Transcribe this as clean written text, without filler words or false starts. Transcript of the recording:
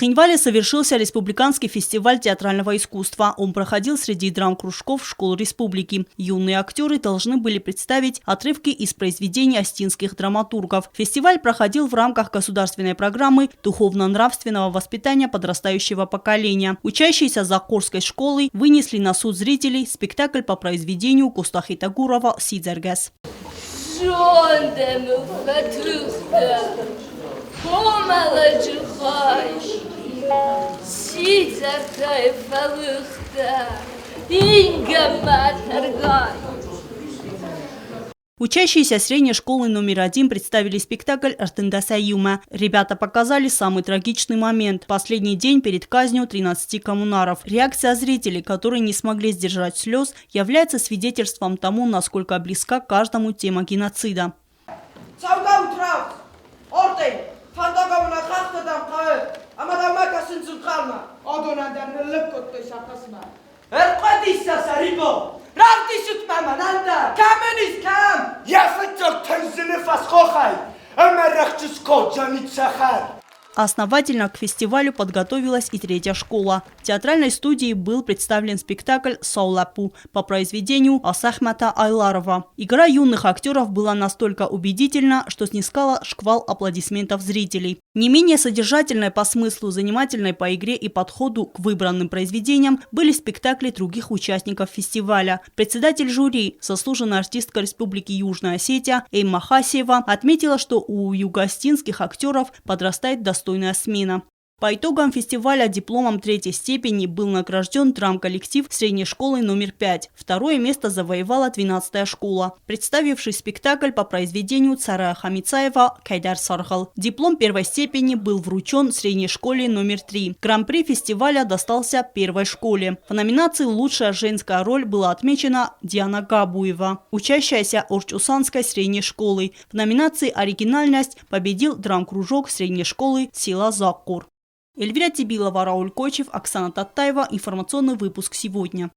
Цхинвале совершился республиканский фестиваль театрального искусства. Он проходил среди драм-кружков школ республики. Юные актеры должны были представить отрывки из произведений остинских драматургов. Фестиваль проходил в рамках государственной программы духовно-нравственного воспитания подрастающего поколения. Учащиеся Закорской школы вынесли на суд зрителей спектакль по произведению Костахи Тагурова «Сидзергес». Учащиеся средней школы номер 1 представили спектакль «Артендаса Юма». Ребята показали самый трагичный момент – последний день перед казнью 13 коммунаров. Реакция зрителей, которые не смогли сдержать слез, является свидетельством тому, насколько близка каждому тема геноцида. Основательно к фестивалю подготовилась и третья школа. В театральной студии был представлен спектакль «Саулапу» по произведению Асахмата Айларова. Игра юных актеров была настолько убедительна, что снискала шквал аплодисментов зрителей. Не менее содержательной по смыслу, занимательной по игре и подходу к выбранным произведениям были спектакли других участников фестиваля. Председатель жюри, заслуженная артистка Республики Южная Осетия Эйма Хасиева, отметила, что у юго-остинских актеров подрастает достойная смена. По итогам фестиваля дипломом 3-й степени был награжден драм-коллектив средней школы номер 5. Второе место завоевала 12-я школа, представивший спектакль по произведению Царая Хамицаева «Кайдар Саргал». Диплом 1-й степени был вручен средней школе номер 3. Гран-при фестиваля достался 1-й школе. В номинации «Лучшая женская роль» была отмечена Диана Габуева, учащаяся Орчусанской средней школы. В номинации «Оригинальность» победил драм-кружок средней школы «Сила Заккур». Эльвира Тибилова, Рауль Кочев, Оксана Таттаева. Информационный выпуск сегодня.